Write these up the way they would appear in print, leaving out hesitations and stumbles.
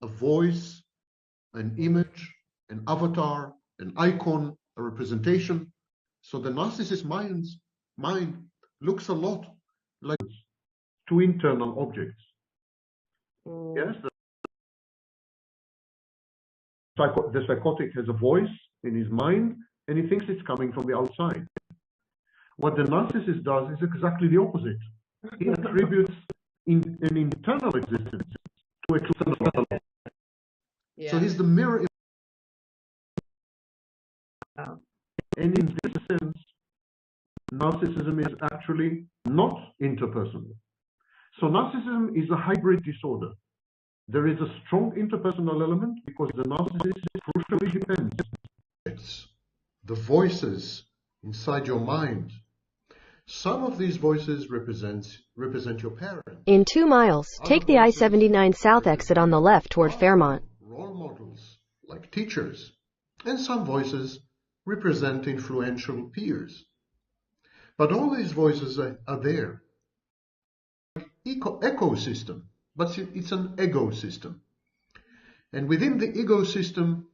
a voice, an image, an avatar, an icon, a representation. So the narcissist mind looks a lot like two internal objects. Yes, the psychotic has a voice in his mind, and he thinks it's coming from the outside. What the narcissist does is exactly the opposite. He attributes an internal existence to external. Yeah. So he's the mirror. Oh. And in this sense, narcissism is actually not interpersonal. So narcissism is a hybrid disorder. There is a strong interpersonal element because the narcissist crucially depends. It's the voices inside your mind. Some of these voices represent your parents. In 2 miles, take the I-79 South exit on the left toward Fairmont. Role models, like teachers, and some voices represent influential peers. But all these voices are there. Ecosystem, but it's an ecosystem. And within the ecosystem,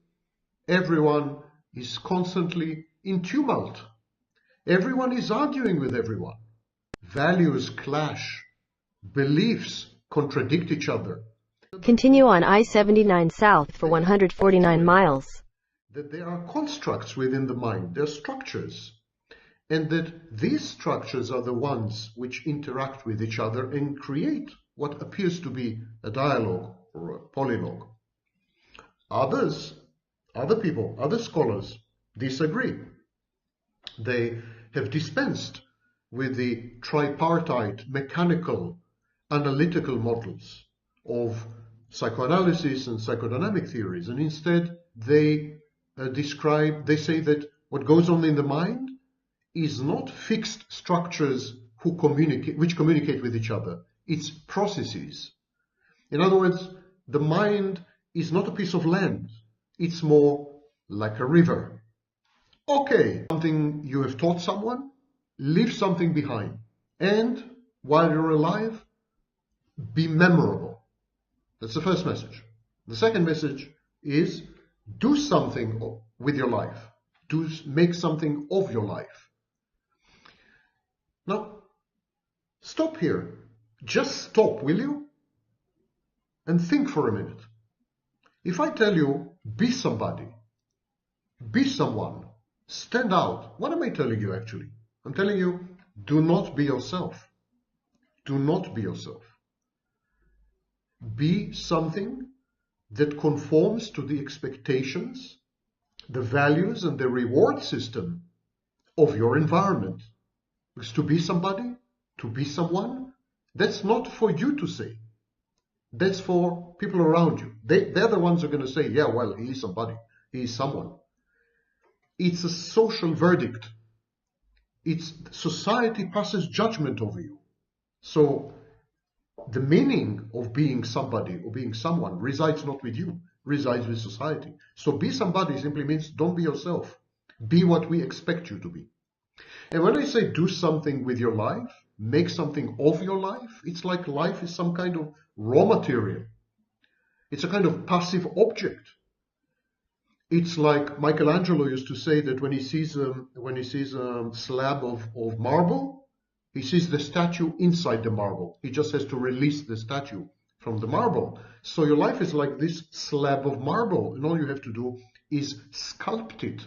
everyone is constantly in tumult. Everyone is arguing with everyone. Values clash. Beliefs contradict each other. Continue on I-79 South for 149 miles. That there are constructs within the mind, there are structures, and that these structures are the ones which interact with each other and create what appears to be a dialogue or a polylogue. Other people, other scholars disagree. They have dispensed with the tripartite, mechanical, analytical models of psychoanalysis and psychodynamic theories, and instead they say that what goes on in the mind is not fixed structures which communicate with each other. It's processes. In other words, the mind is not a piece of land. It's more like a river. Okay, something you have taught someone, leave something behind. And while you're alive, be memorable. That's the first message. The second message is do something with your life. Make something of your life. Now, stop here. Just stop, will you? And think for a minute. If I tell you, be somebody, be someone, stand out, what am I telling you actually? I'm telling you, do not be yourself. Do not be yourself. Be something that conforms to the expectations, the values, and the reward system of your environment. Because to be somebody, to be someone, that's not for you to say. That's for people around you. They're the ones who are going to say, yeah, well, he is somebody. He is someone. It's a social verdict. Society passes judgment over you. So the meaning of being somebody or being someone resides not with you, resides with society. So be somebody simply means don't be yourself. Be what we expect you to be. And when I say do something with your life, make something of your life, it's like life is some kind of raw material. It's a kind of passive object. It's like Michelangelo used to say that when he sees a slab of marble, he sees the statue inside the marble. He just has to release the statue from the marble. So your life is like this slab of marble, and all you have to do is sculpt it,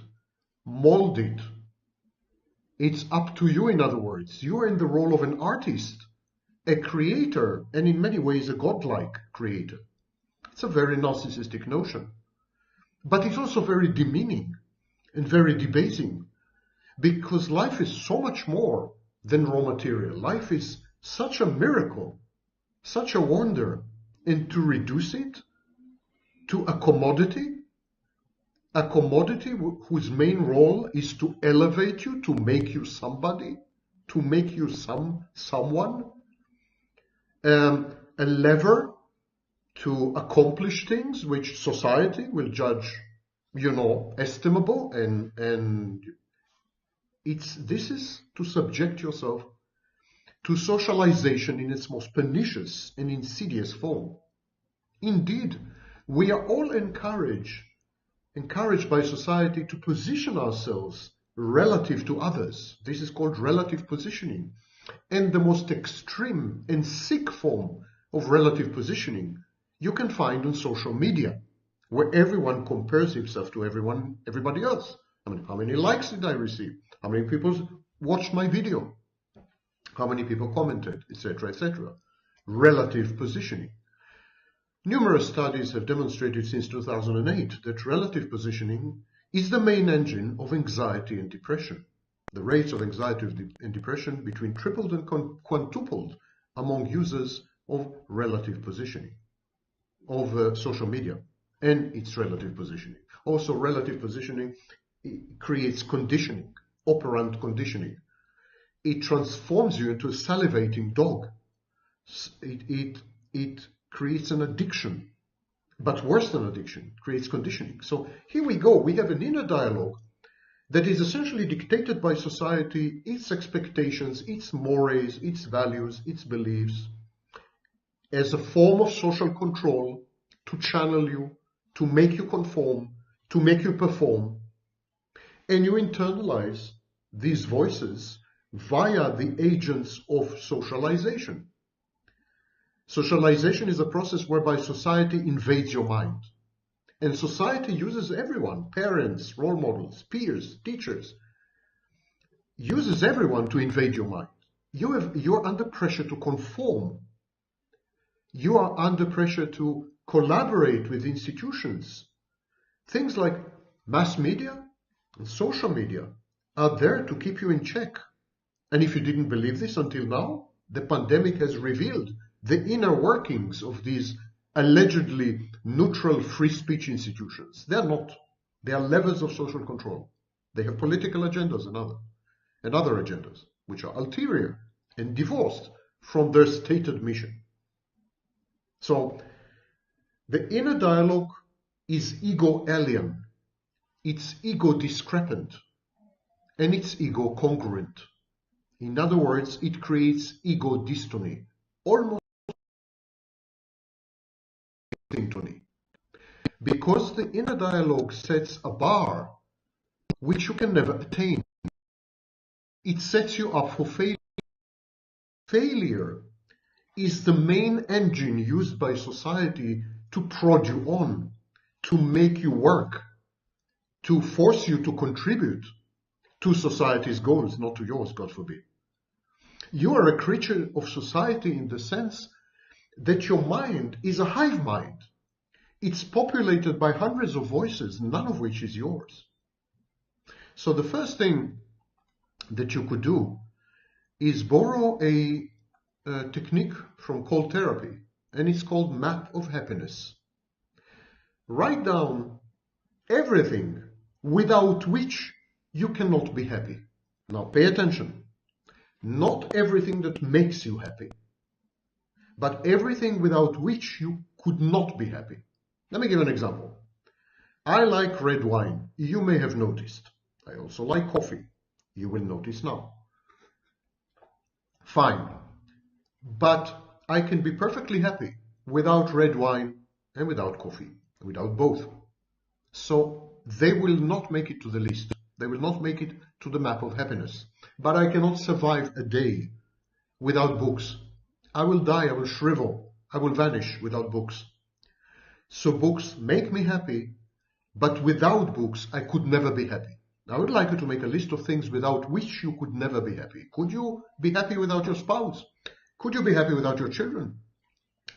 mold it. It's up to you, in other words. You are in the role of an artist, a creator, and in many ways a godlike creator. It's a very narcissistic notion. But it's also very demeaning and very debasing, because life is so much more than raw material. Life is such a miracle, such a wonder, and to reduce it to a commodity whose main role is to elevate you, to make you somebody, to make you someone, a lever to accomplish things which society will judge, estimable, and this is to subject yourself to socialization in its most pernicious and insidious form. Indeed, We are all encouraged by society to position ourselves relative to others. This is called relative positioning. And the most extreme and sick form of relative positioning you can find on social media, where everyone compares himself to everybody else. I mean, how many likes did I receive? How many people watched my video? How many people commented, etc., etc. Relative positioning. Numerous studies have demonstrated since 2008 that relative positioning is the main engine of anxiety and depression. The rates of anxiety and depression between tripled and quintupled among users of relative positioning, of social media and its relative positioning. Also, relative positioning creates conditioning, operant conditioning. It transforms you into a salivating dog. It creates an addiction, but worse than addiction, creates conditioning. So here we go. We have an inner dialogue that is essentially dictated by society, its expectations, its mores, its values, its beliefs, as a form of social control to channel you, to make you conform, to make you perform. And you internalize these voices via the agents of socialization. Socialization is a process whereby society invades your mind. And society uses everyone, parents, role models, peers, teachers, uses everyone to invade your mind. You're under pressure to conform. You are under pressure to collaborate with institutions. Things like mass media and social media are there to keep you in check. And if you didn't believe this until now, the pandemic has revealed the inner workings of these allegedly neutral free speech institutions. They are not. They are levels of social control. They have political agendas and other agendas, which are ulterior and divorced from their stated mission. So the inner dialogue is ego alien, it's ego discrepant, and it's ego congruent. In other words, it creates ego dystony, almost syntony. Because the inner dialogue sets a bar which you can never attain. It sets you up for failure. Failure is the main engine used by society to prod you on, to make you work, to force you to contribute to society's goals, not to yours, God forbid. You are a creature of society in the sense that your mind is a hive mind. It's populated by hundreds of voices, none of which is yours. So the first thing that you could do is borrow a technique from cold therapy, and it's called map of happiness. Write down everything without which you cannot be happy. Now pay attention. Not everything that makes you happy, but everything without which you could not be happy. Let me give an example. I like red wine. You may have noticed. I also like coffee. You will notice now. Fine. But I can be perfectly happy without red wine and without coffee, without both. So they will not make it to the list. They will not make it to the map of happiness. But I cannot survive a day without books. I will die, I will shrivel, I will vanish without books. So books make me happy, but without books I could never be happy. I would like you to make a list of things without which you could never be happy. Could you be happy without your spouse? Could you be happy without your children?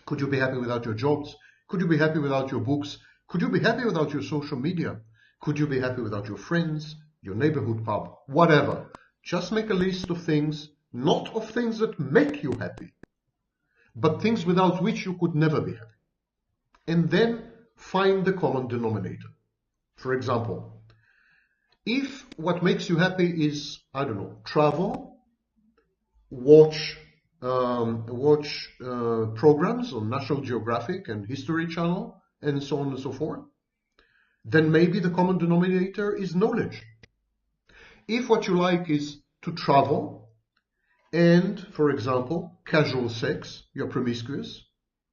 Could you be happy without your jobs? Could you be happy without your books? Could you be happy without your social media? Could you be happy without your friends, your neighborhood pub, whatever? Just make a list of things, not of things that make you happy, but things without which you could never be happy. And then find the common denominator. For example, if what makes you happy is, I don't know, travel, watch programs on National Geographic and History Channel, and so on and so forth, then maybe the common denominator is knowledge. If what you like is to travel and, for example, casual sex, you're promiscuous,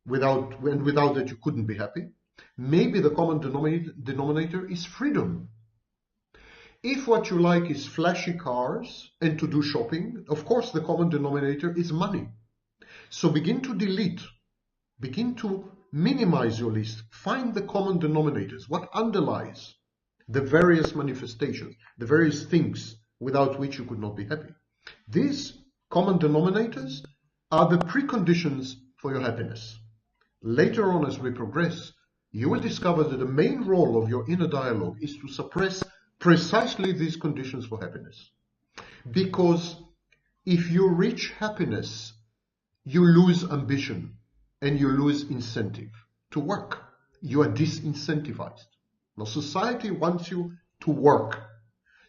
without that you couldn't be happy, Maybe the common denominator is freedom. If what you like is flashy cars and to do shopping, of course the common denominator is money. So begin to delete, begin to minimize your list, find the common denominators, what underlies the various manifestations, the various things without which you could not be happy. These common denominators are the preconditions for your happiness. Later on, as we progress, you will discover that the main role of your inner dialogue is to suppress precisely these conditions for happiness. Because if you reach happiness, you lose ambition and you lose incentive to work. You are disincentivized. Now, society wants you to work.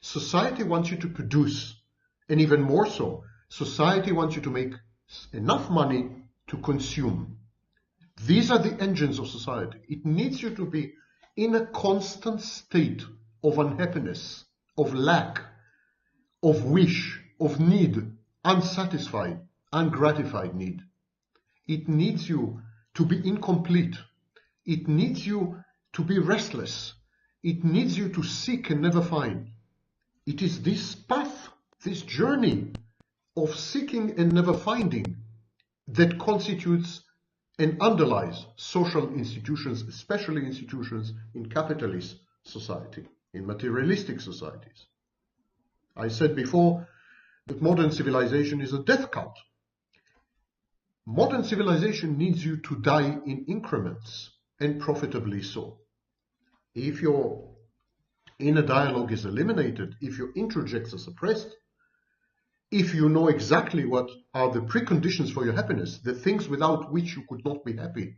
Society wants you to produce. And even more so, society wants you to make enough money to consume. These are the engines of society. It needs you to be in a constant state of unhappiness, of lack, of wish, of need, unsatisfied, ungratified need. It needs you to be incomplete. It needs you to be restless. It needs you to seek and never find. It is this path, this journey of seeking and never finding that constitutes and underlies social institutions, especially institutions in capitalist society, in materialistic societies. I said before that modern civilization is a death cult. Modern civilization needs you to die in increments, and profitably so. If your inner dialogue is eliminated, if your introjects are suppressed, if you know exactly what are the preconditions for your happiness, the things without which you could not be happy,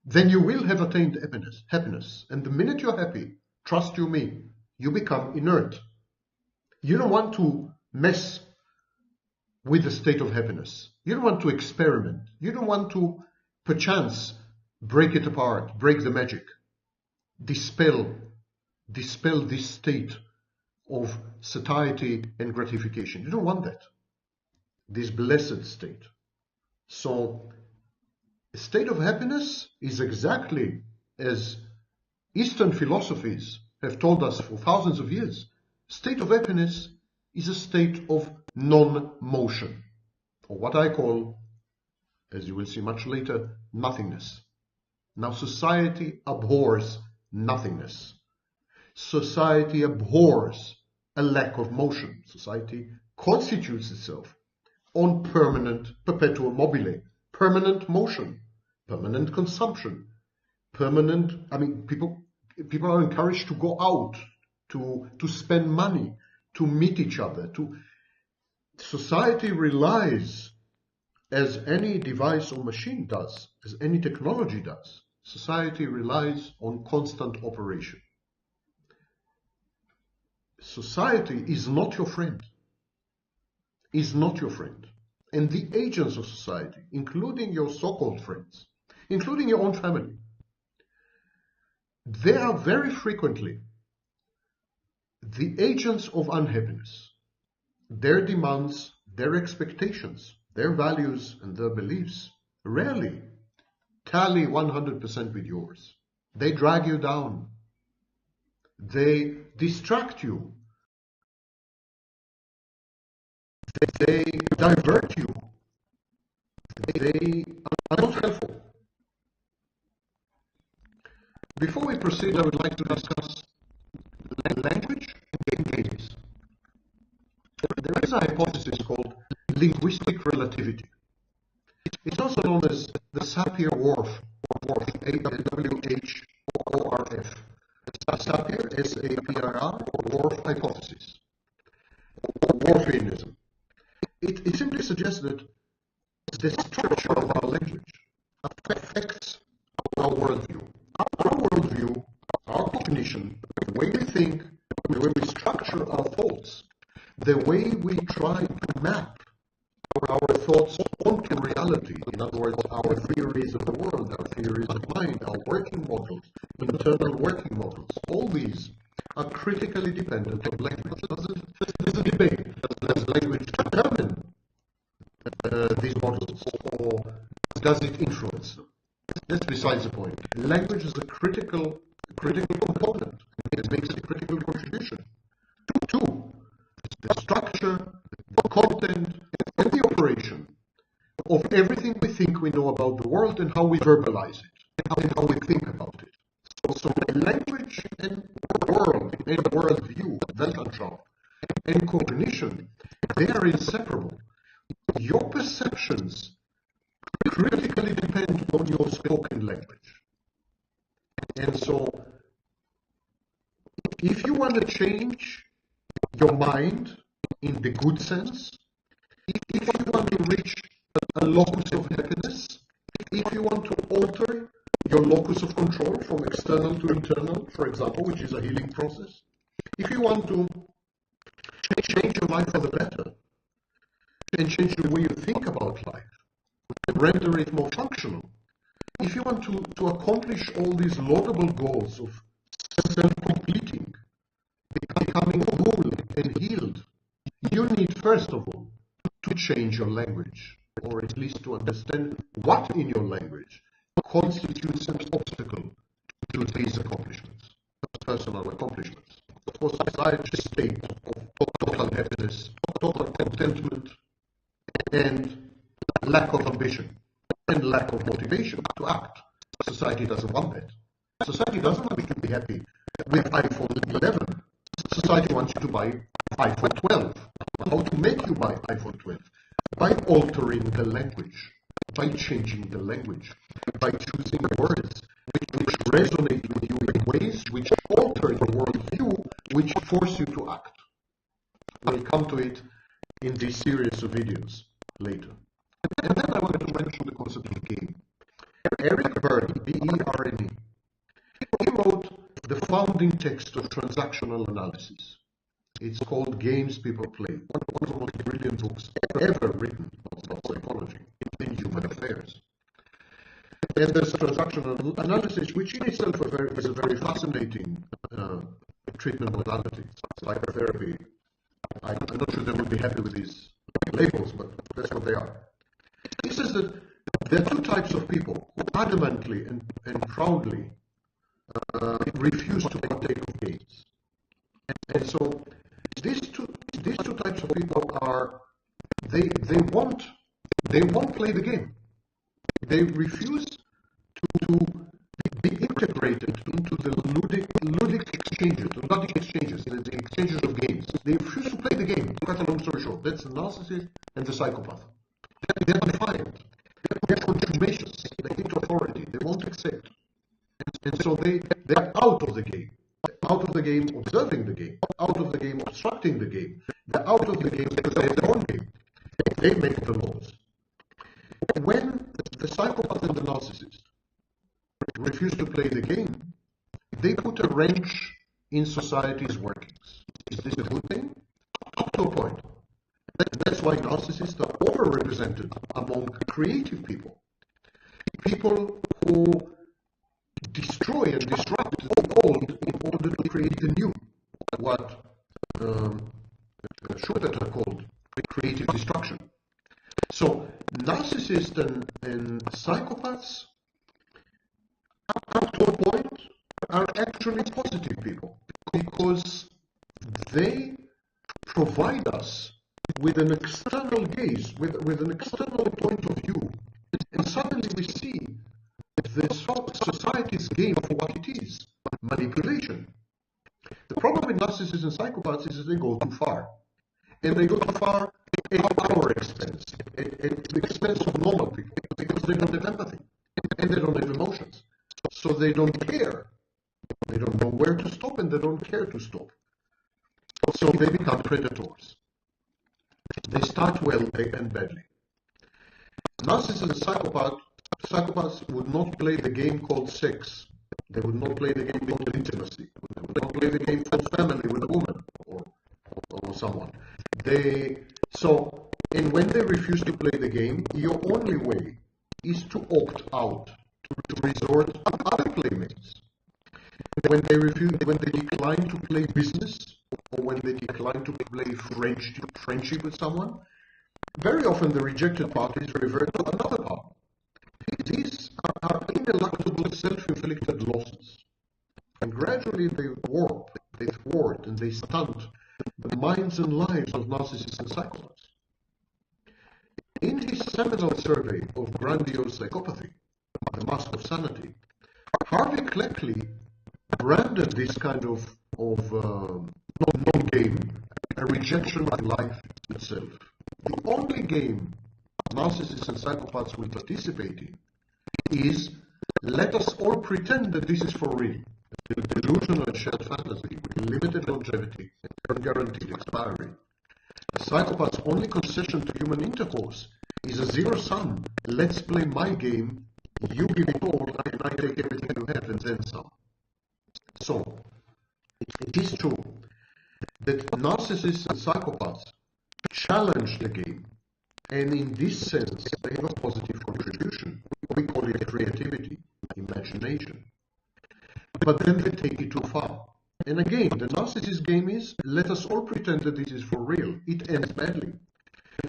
then you will have attained happiness. And the minute you're happy, trust you me, you become inert. You don't want to mess with the state of happiness. You don't want to experiment. You don't want to, perchance, break it apart, break the magic, dispel this state of satiety and gratification. You don't want that, this blessed state. So a state of happiness is exactly as Eastern philosophies have told us for thousands of years. State of happiness is a state of non-motion, or what I call, as you will see much later, nothingness. Now, society abhors nothingness. Society abhors a lack of motion. Society constitutes itself on permanent, perpetual mobile, permanent motion, permanent consumption, people are encouraged to go out, to spend money, to meet each other. Society relies, as any device or machine does, as any technology does, society relies on constant operation. Society is not your friend, is not your friend. And the agents of society, including your so-called friends, including your own family, they are very frequently the agents of unhappiness. Their demands, their expectations, their values and their beliefs rarely tally 100% with yours. They drag you down. They distract you. They divert you. They are not helpful. Before we proceed, I would like to discuss language and games. There is a hypothesis called linguistic relativity. It's also known as the Sapir-Whorf, A-W-H-O-R-F. Sapir, S-A-P-I-R, Whorf hypothesis, or Whorfianism. It simply suggests that the structure of our language affects our worldview. Our worldview, our cognition, the way we think, the way we structure our thoughts, the way we try to map our thoughts onto reality, in other words, our theories of the world, our theories of mind, our working models, internal working models, all these are critically dependent on language. There's a debate. Does language determine these models, or does it influence them? Let's be besides the point. Language is a critical component. It makes a critical contribution to the structure, the content, and the operation of everything we think we know about the world and how we verbalize it and how we think about it. So language and world and worldview, Weltanschauung, and cognition, they are inseparable. Your perceptions critically depend on your spoken language. And so, if you want to change your mind in the good sense, if you want to reach a locus of happiness, if you want to alter your locus of control from external to internal, for example, which is a healing process, if you want to change your life for the better and change the way you think about life and render it more functional, if you want to accomplish all these laudable goals of self-completing, becoming whole and healed, you need first of all to change your language, or at least to understand what in your language constitutes an obstacle to these accomplishments, personal accomplishments. Of course, besides a state of total happiness, total contentment, and lack of ambition, and lack of motivation to act. Society doesn't want that. Society doesn't want you to be happy with iPhone 11. Society wants you to buy iPhone 12. How to make you buy iPhone 12? By altering the language, by changing the language, by choosing words which resonate with you in ways which alter your worldview, which force you to act. We'll come to it in this series of videos later. And then I wanted to mention the concept of game. Eric Berne, B-E-R-N-E, he wrote the founding text of transactional analysis. It's called Games People Play, one of the most brilliant books ever written about psychology in human affairs. And there's transactional analysis, which in itself is a very fascinating treatment modality. Psychotherapy. I'm not sure they would be happy with these labels, but that's what they are. He says that there are two types of people who adamantly and proudly refuse to partake of games. And so these two types of people are they won't play the game. They refuse to be integrated into the ludic exchanges, the exchanges of games. They refuse to play the game. To cut a long story short, that's the narcissist and the psychopath. They're defiant. They're contumacious. They hate authority. They won't accept. And so they're out of the game. Out of the game observing the game. Out of the game obstructing the game. They're out of the game because they have their own game. They make the laws. When the psychopath and the narcissist refuse to play the game, they put a wrench in society's workings. Is this a good thing? Up to a point. That's why narcissists are overrepresented among creative people. People who destroy and disrupt the old in order to create the new. What Schumpeter called creative destruction. So narcissists and psychopaths, up to a point, are actually positive people because they provide us with an external gaze, with an external point of view, and suddenly we see the society's game for what it is, manipulation. The problem with narcissists and psychopaths is that they go too far. And they go too far at our expense, at the expense of normal people, because they don't have empathy, and they don't have emotions. So they don't care. They don't know where to stop, and they don't care to stop. So they become predators. They start well, they end badly. Narcissists and psychopaths would not play the game called sex. They would not play the game called intimacy. They would not play the game called family with a woman or someone. And when they refuse to play the game, your only way is to opt out, to resort to other playmates. When they decline to play business, or when they decline to play friendship with someone, very often the rejected parties revert to another partner. These are ineluctable self-inflicted losses. And gradually they warp, they thwart, and they stunt the minds and lives of narcissists and psychopaths. In his seminal survey of grandiose psychopathy, The Mask of Sanity, Harvey Cleckley branded this kind of non-game a rejection of life itself. The only game narcissists and psychopaths will participate in is let us all pretend that this is for real. A delusional and shared fantasy with limited longevity and guaranteed expiry. A psychopath's only concession to human intercourse is a zero-sum, let's play my game, you give it all, and I take everything you have, and then some. So, it is true that narcissists and psychopaths challenge the game, and in this sense, they have a positive contribution. We call it creativity, imagination. But then they take it too far. And again, the narcissist game is, let us all pretend that this is for real. It ends badly.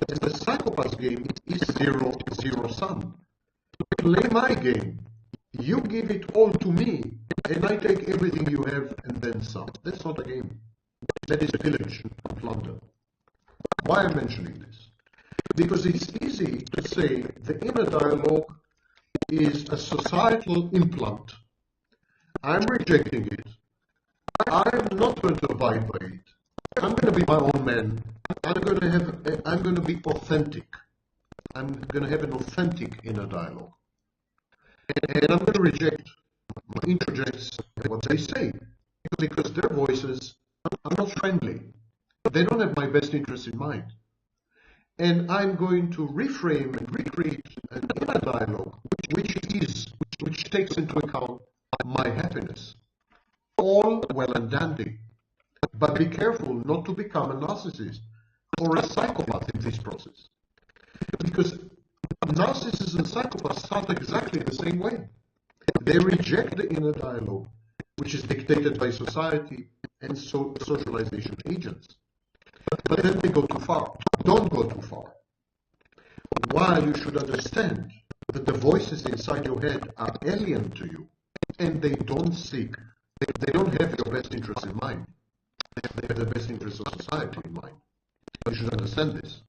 And the psychopath's game is zero-sum. Play my game. You give it all to me, and I take everything you have and then some. That's not a game. That is pillage and plunder. Why am I mentioning this? Because it's easy to say the inner dialogue is a societal implant. I'm rejecting it. I'm not going to abide by it. I'm going to be my own man. I'm going to be authentic. I'm going to have an authentic inner dialogue. And I'm going to reject, interject what they say, because their voices are not friendly. They don't have my best interest in mind. And I'm going to reframe and recreate an inner dialogue which takes into account my happiness. All well and dandy. But be careful not to become a narcissist or a psychopath in this process. Because narcissists and psychopaths start exactly the same way. They reject the inner dialogue, which is dictated by society and socialization agents. But then they go too far. Don't go too far. While you should understand that the voices inside your head are alien to you, and they don't have your best interest in mind. They have the best interest of society in mind. You should understand this.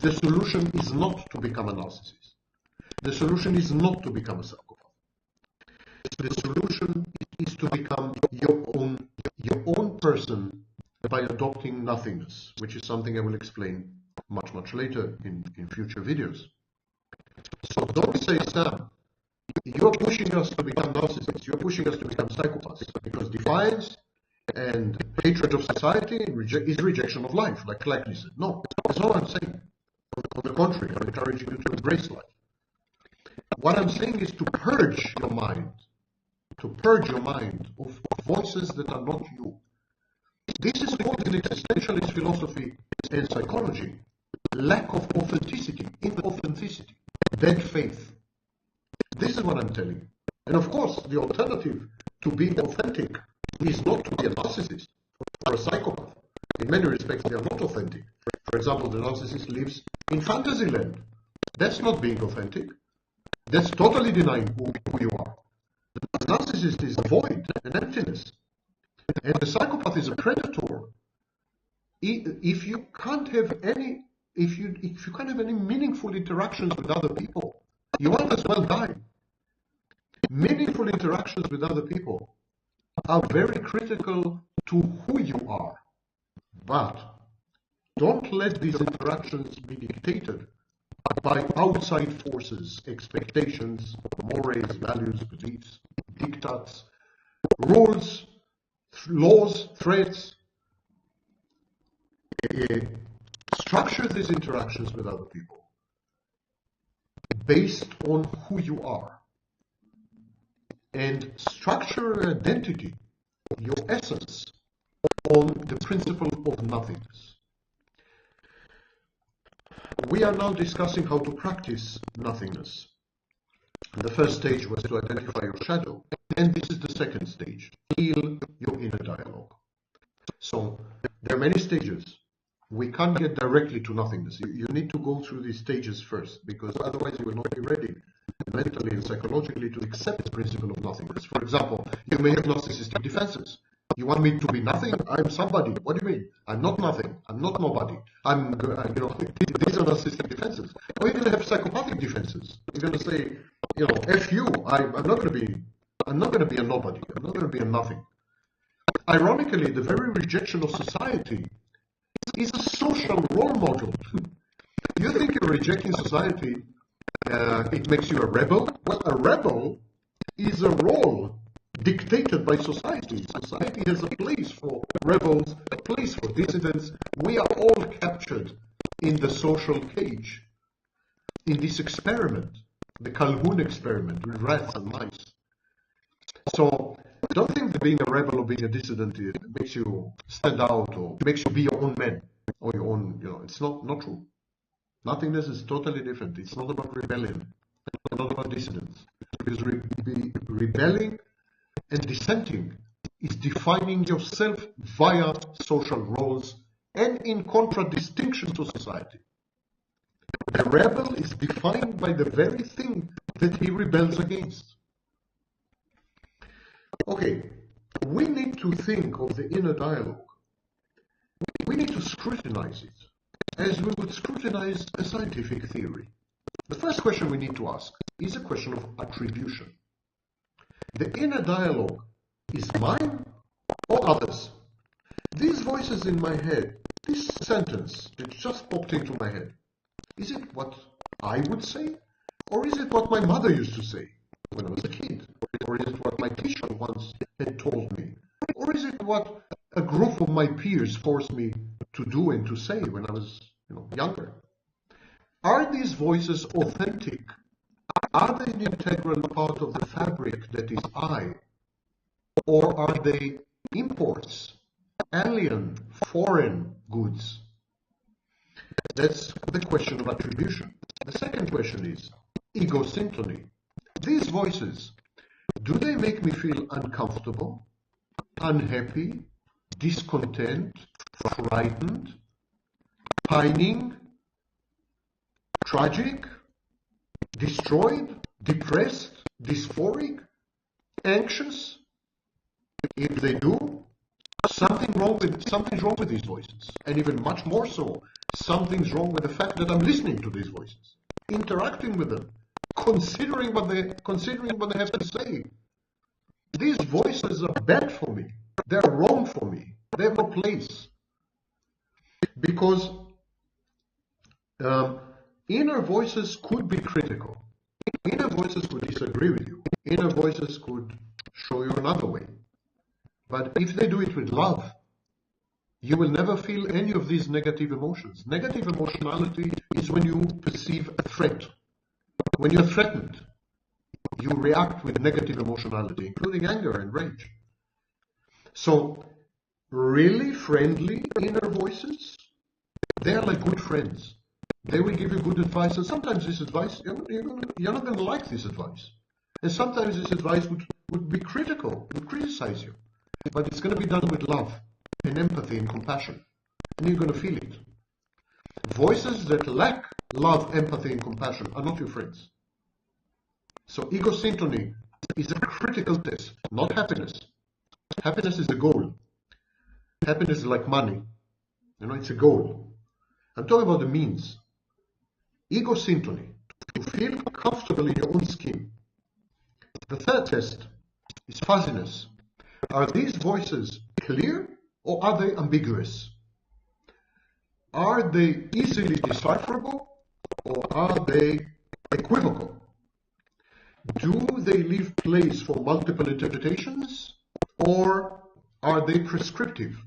The solution is not to become a narcissist. The solution is not to become a psychopath. The solution is to become your own person by adopting nothingness, which is something I will explain much later in future videos. So don't say, Sam, you're pushing us to become narcissists, you're pushing us to become psychopaths, because defiance and hatred of society is rejection of life, like Cleckley said. No, that's not what I'm saying. On the contrary, I'm encouraging you to embrace life. What I'm saying is to purge your mind of voices that are not you. This is called in existentialist philosophy and psychology lack of authenticity, inauthenticity, dead faith. This is what I'm telling you. And of course, the alternative to being authentic is not to be a narcissist or a psychopath. In many respects, they are not authentic. For example, the narcissist lives in fantasy land. That's not being authentic. That's totally denying who you are. The narcissist is a void, an emptiness. And the psychopath is a predator. If you can't have any meaningful interactions with other people, you might as well die. Meaningful interactions with other people are very critical to who you are. But don't let these interactions be dictated by outside forces, expectations, mores, values, beliefs, diktats, rules, laws, threats. Structure these interactions with other people based on who you are, and structure your identity, your essence, on the principle of nothingness. We are now discussing how to practice nothingness. The first stage was to identify your shadow, and this is the second stage, heal your inner dialogue. So there are many stages. We can't get directly to nothingness. You need to go through these stages first, because otherwise you will not be ready. And mentally and psychologically to accept the principle of nothingness. For example, you may have narcissistic defenses. You want me to be nothing? I'm somebody. What do you mean? I'm not nothing. I'm not nobody. These are narcissistic defenses. Or you're going to have psychopathic defenses. You're going to say, F you. I'm not going to be a nobody. I'm not going to be a nothing. Ironically, the very rejection of society is a social role model. You think you're rejecting society, it makes you a rebel? Well, a rebel is a role dictated by society. Society has a place for rebels, a place for dissidents. We are all captured in the social cage, in this experiment, the Calhoun experiment with rats and mice. So don't think that being a rebel or being a dissident makes you stand out or makes you be your own man or your own, it's not true. Nothingness is totally different. It's not about rebellion. It's not about dissidence. Because rebelling and dissenting is defining yourself via social roles and in contradistinction to society. The rebel is defined by the very thing that he rebels against. Okay, we need to think of the inner dialogue. We need to scrutinize it as we would scrutinize a scientific theory. The first question we need to ask is a question of attribution. The inner dialogue is mine or others? These voices in my head, this sentence that just popped into my head, is it what I would say? Or is it what my mother used to say when I was a kid? Or is it what my teacher once had told me? Or is it what a group of my peers forced me to do and to say when I was younger? Are these voices authentic? Are they an integral part of the fabric that is I? Or are they imports, alien, foreign goods? That's the question of attribution. The second question is ego-syntony. These voices, do they make me feel uncomfortable, unhappy, discontent, frightened, pining, tragic, destroyed, depressed, dysphoric, anxious? If they do, something's wrong with these voices. And even much more so, something's wrong with the fact that I'm listening to these voices, interacting with them, considering what they have to say. These voices are bad for me. They're wrong for me. They have no place. Because inner voices could be critical. Inner voices could disagree with you. Inner voices could show you another way. But if they do it with love, you will never feel any of these negative emotions. Negative emotionality is when you perceive a threat. When you're threatened, you react with negative emotionality, including anger and rage. So, really friendly inner voices, they are like good friends. They will give you good advice, and sometimes this advice, you're not going to like this advice. And sometimes this advice would be critical, would criticize you. But it's going to be done with love and empathy and compassion. And you're going to feel it. Voices that lack love, empathy, and compassion are not your friends. So ego-syntony is a critical test, not happiness. Happiness is the goal. Happiness is like money. It's a goal. I'm talking about the means. Ego-syntony, to feel comfortable in your own skin. The third test is fuzziness. Are these voices clear or are they ambiguous? Are they easily decipherable or are they equivocal? Do they leave place for multiple interpretations or are they prescriptive?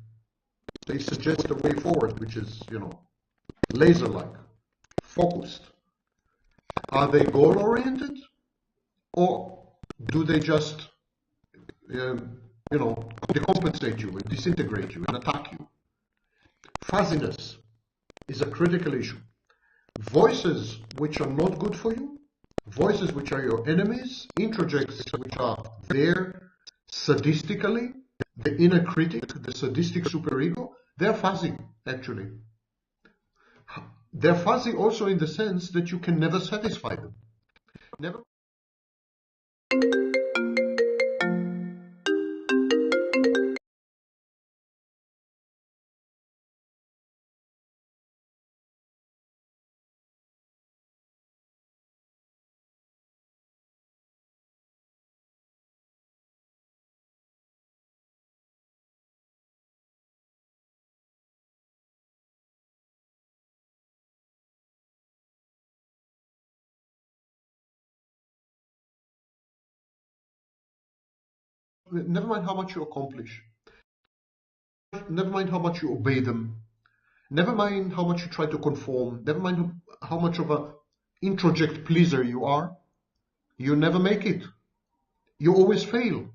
They suggest a way forward which is, laser-like, focused. Are they goal-oriented or do they just decompensate you and disintegrate you and attack you? Fuzziness is a critical issue. Voices which are not good for you, voices which are your enemies, introjects which are there sadistically, the inner critic, the sadistic superego, they're fuzzy, actually. They're fuzzy also in the sense that you can never satisfy them. Never never mind how much you accomplish, never mind how much you obey them, never mind how much you try to conform, never mind how much of a introject pleaser you are, you never make it. You always fail.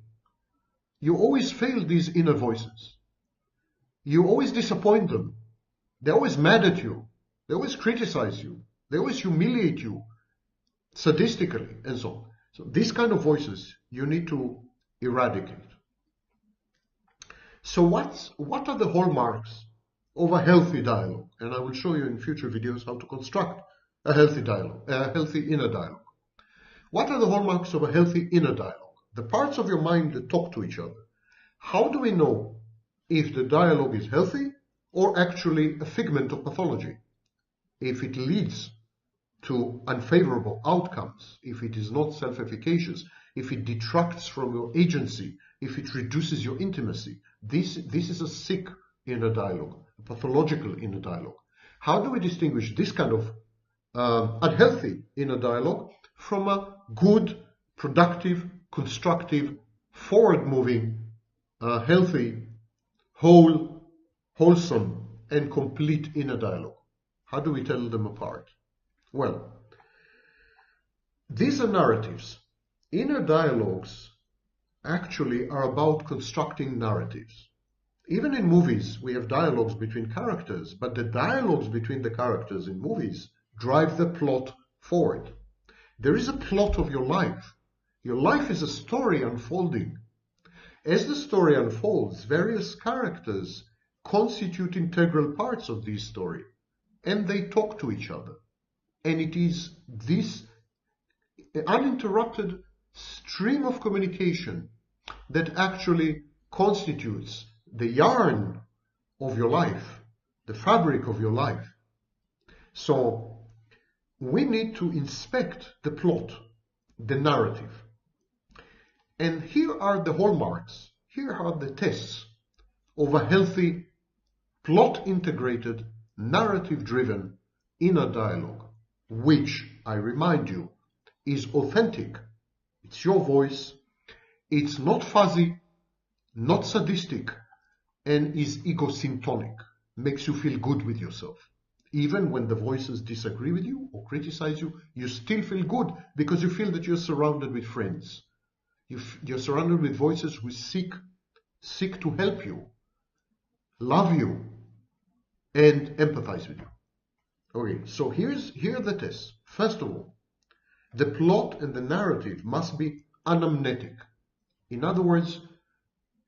You always fail these inner voices. You always disappoint them. They're always mad at you. They always criticize you. They always humiliate you sadistically and so on. So these kind of voices you need to eradicate. So what are the hallmarks of a healthy dialogue? And I will show you in future videos how to construct a healthy dialogue, a healthy inner dialogue. What are the hallmarks of a healthy inner dialogue? The parts of your mind that talk to each other. How do we know if the dialogue is healthy or actually a figment of pathology? If it leads to unfavorable outcomes, if it is not self-efficacious, if it detracts from your agency, if it reduces your intimacy, this is a sick inner dialogue, a pathological inner dialogue. How do we distinguish this kind of unhealthy inner dialogue from a good, productive, constructive, forward-moving, healthy, wholesome, and complete inner dialogue? How do we tell them apart? Well, these are narratives. Inner dialogues actually are about constructing narratives. Even in movies, we have dialogues between characters, but the dialogues between the characters in movies drive the plot forward. There is a plot of your life. Your life is a story unfolding. As the story unfolds, various characters constitute integral parts of this story, and they talk to each other. And it is this uninterrupted stream of communication that actually constitutes the yarn of your life, the fabric of your life. So we need to inspect the plot, the narrative. And here are the hallmarks, here are the tests of a healthy, plot-integrated, narrative-driven inner dialogue, which, I remind you, is authentic. It's your voice. It's not fuzzy, not sadistic, and is egosyntonic. Makes you feel good with yourself. Even when the voices disagree with you or criticize you, you still feel good because you feel that you're surrounded with friends. You're surrounded with voices who seek to help you, love you, and empathize with you. Okay, so here are the tests. First of all, the plot and the narrative must be anamnetic. In other words,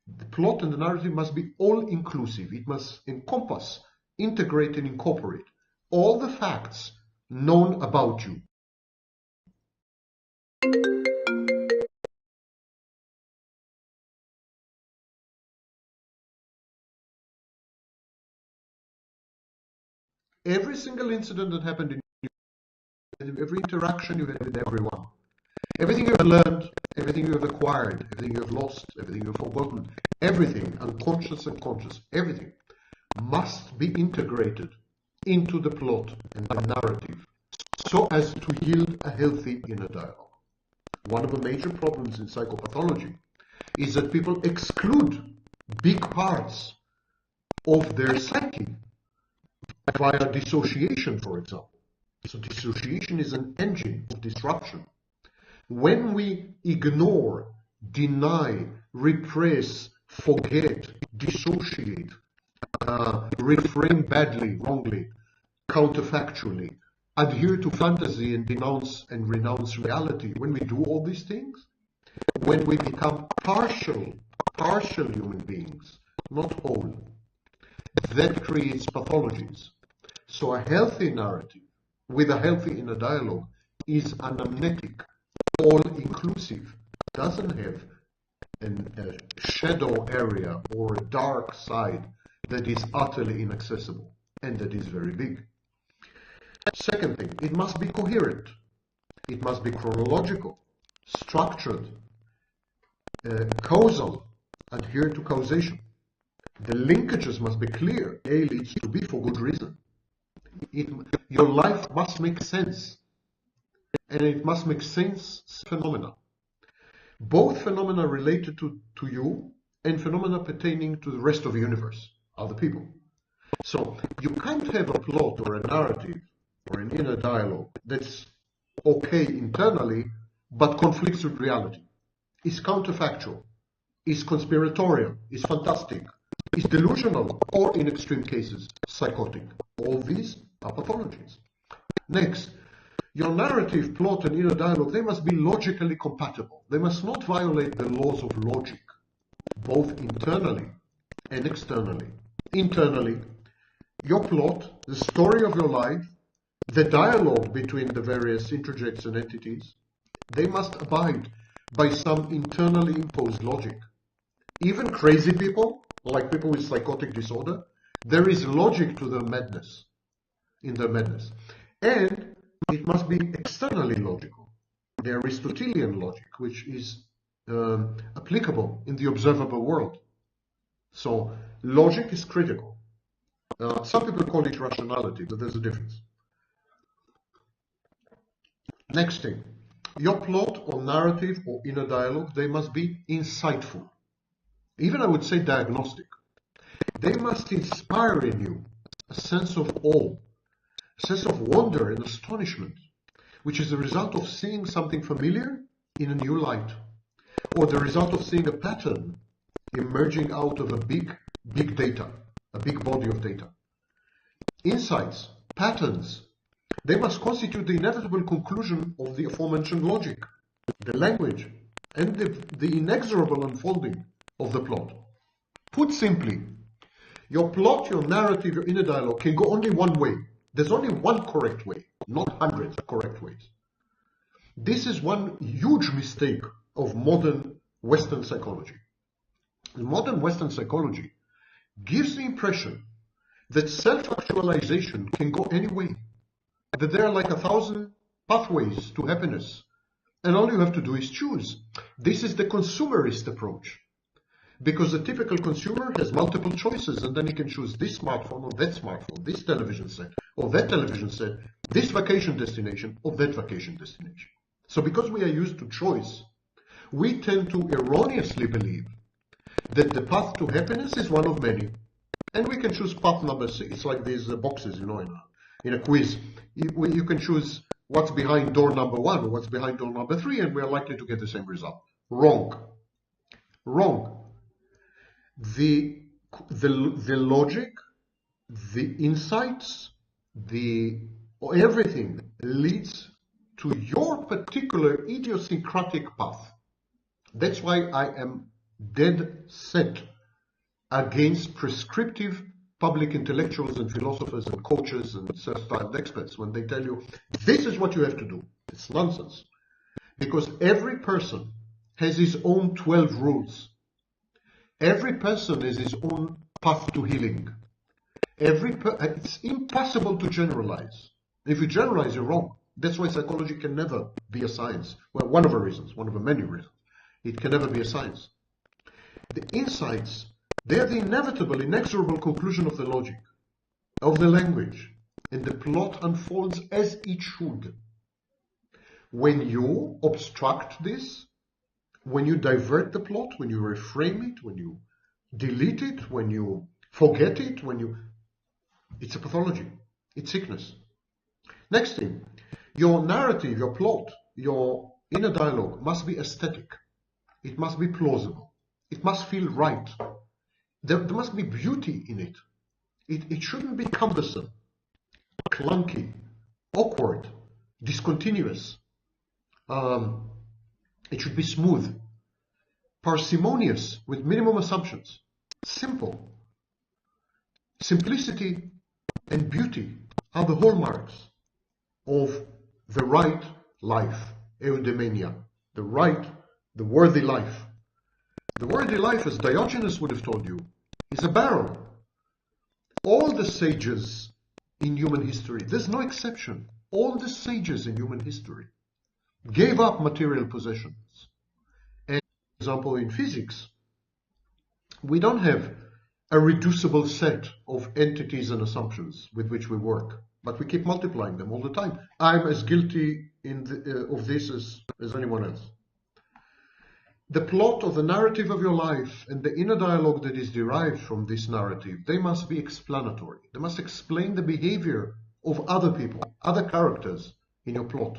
the plot and the narrative must be all-inclusive. It must encompass, integrate, and incorporate all the facts known about you. Every single incident that happened in you, every interaction you had with everyone, everything you have learned, everything you have acquired, everything you have lost, everything you have forgotten, everything, unconscious and conscious, everything must be integrated into the plot and the narrative so as to yield a healthy inner dialogue. One of the major problems in psychopathology is that people exclude big parts of their psyche via dissociation, for example. So dissociation is an engine of disruption. When we ignore, deny, repress, forget, dissociate, reframe badly, wrongly, counterfactually, adhere to fantasy and denounce and renounce reality, when we do all these things, when we become partial human beings, not whole, that creates pathologies. So a healthy narrative with a healthy inner dialogue is anamnetic, all-inclusive, doesn't have a shadow area or a dark side that is utterly inaccessible and that is very big. Second thing, it must be coherent. It must be chronological, structured, causal, adhere to causation. The linkages must be clear. A leads to B for good reason. Your life must make sense. And it must make sense phenomena. Both phenomena related to you and phenomena pertaining to the rest of the universe, other people. So you can't have a plot or a narrative or an inner dialogue that's okay internally, but conflicts with reality, is counterfactual, is conspiratorial, is fantastic, is delusional, or in extreme cases, psychotic. All these are pathologies. Next, your narrative, plot, and inner dialogue, they must be logically compatible. They must not violate the laws of logic, both internally and externally. Internally, your plot, the story of your life, the dialogue between the various introjects and entities, they must abide by some internally imposed logic. Even crazy people, like people with psychotic disorder, there is logic to their madness, in their madness. And it must be externally logical, the Aristotelian logic, which is applicable in the observable world. So logic is critical. Some people call it rationality, but there's a difference. Next thing, your plot or narrative or inner dialogue, they must be insightful. Even I would say diagnostic. They must inspire in you a sense of awe, a sense of wonder and astonishment, which is the result of seeing something familiar in a new light, or the result of seeing a pattern emerging out of a big data, a big body of data. Insights, patterns, they must constitute the inevitable conclusion of the aforementioned logic, the language, and the inexorable unfolding of the plot. Put simply, your plot, your narrative, your inner dialogue can go only one way. There's only one correct way, not hundreds of correct ways. This is one huge mistake of modern Western psychology. Modern Western psychology gives the impression that self-actualization can go any way, that there are like 1,000 pathways to happiness, and all you have to do is choose. This is the consumerist approach, because the typical consumer has multiple choices, and then he can choose this smartphone or that smartphone, this television set or that television set, this vacation destination or that vacation destination. So because we are used to choice, we tend to erroneously believe that the path to happiness is one of many, and we can choose path number 6. It's like these boxes, in a quiz. You can choose what's behind door number 1 or what's behind door number 3, and we are likely to get the same result. Wrong. The logic, the insights, everything leads to your particular idiosyncratic path. That's why I am dead set against prescriptive public intellectuals and philosophers and coaches and self-styled experts when they tell you, this is what you have to do. It's nonsense. Because every person has his own 12 rules. Every person has his own path to healing. It's impossible to generalize. If you generalize, you're wrong. That's why psychology can never be a science. Well, one of the many reasons. It can never be a science. The insights, they are the inevitable, inexorable conclusion of the logic, of the language, and the plot unfolds as it should. When you obstruct this, when you divert the plot, when you reframe it, when you delete it, when you forget it, it's a pathology. It's sickness. Next thing, your narrative, your plot, your inner dialogue must be aesthetic. It must be plausible. It must feel right. There must be beauty in it. It shouldn't be cumbersome, clunky, awkward, discontinuous. It should be smooth, parsimonious, with minimum assumptions, simple. Simplicity and beauty are the hallmarks of the right life, eudaimonia, the worthy life. The worthy life, as Diogenes would have told you, is a barrel. All the sages in human history, there's no exception, all the sages in human history gave up material possessions. And for example, in physics, we don't have a reducible set of entities and assumptions with which we work, but we keep multiplying them all the time. I'm as guilty of this as anyone else. The plot or the narrative of your life and the inner dialogue that is derived from this narrative, they must be explanatory. They must explain the behavior of other people, other characters in your plot.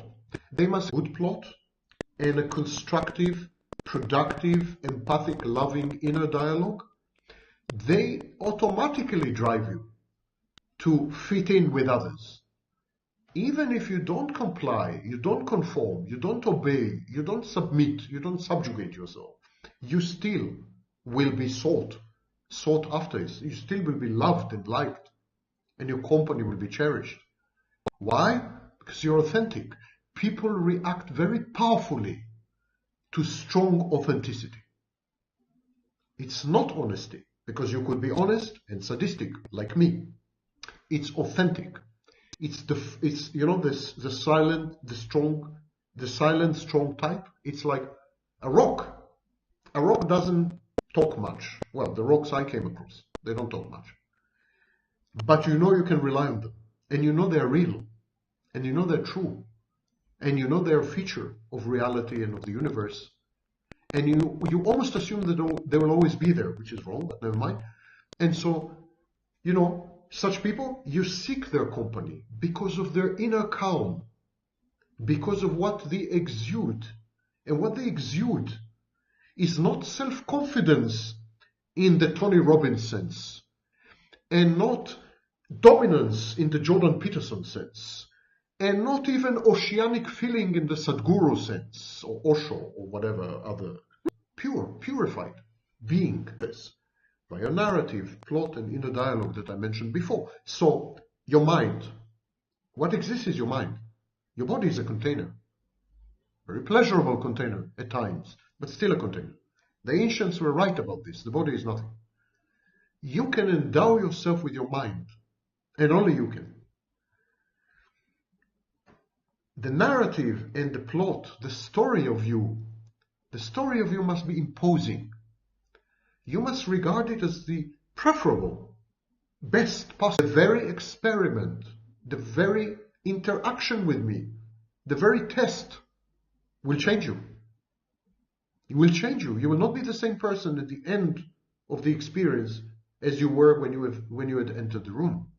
They must be a good plot and a constructive, productive, empathic, loving inner dialogue. They automatically drive you to fit in with others. Even if you don't comply, you don't conform, you don't obey, you don't submit, you don't subjugate yourself, you still will be sought after. You still will be loved and liked, and your company will be cherished. Why? Because you're authentic. People react very powerfully to strong authenticity. It's not honesty, because you could be honest and sadistic, like me. It's authentic. It's the silent strong type. It's like a rock. A rock doesn't talk much. Well, the rocks I came across, they don't talk much. But you know you can rely on them, and you know they're real, and you know they're true, and you know they're a feature of reality and of the universe, and you almost assume that they will always be there, which is wrong, but never mind. And so, such people, you seek their company because of their inner calm, because of what they exude. And what they exude is not self-confidence in the Tony Robbins sense, and not dominance in the Jordan Peterson sense, and not even oceanic feeling in the Sadhguru sense, or Osho, or whatever other. Purified being. This. By a narrative, plot, and inner dialogue that I mentioned before. So, your mind. What exists is your mind. Your body is a container. Very pleasurable container at times, but still a container. The ancients were right about this. The body is nothing. You can endow yourself with your mind, and only you can. The narrative and the plot, the story of you must be imposing. You must regard it as the preferable, best possible. The very experiment, the very interaction with me, the very test will change you. It will change you. You will not be the same person at the end of the experience as you were when you had entered the room.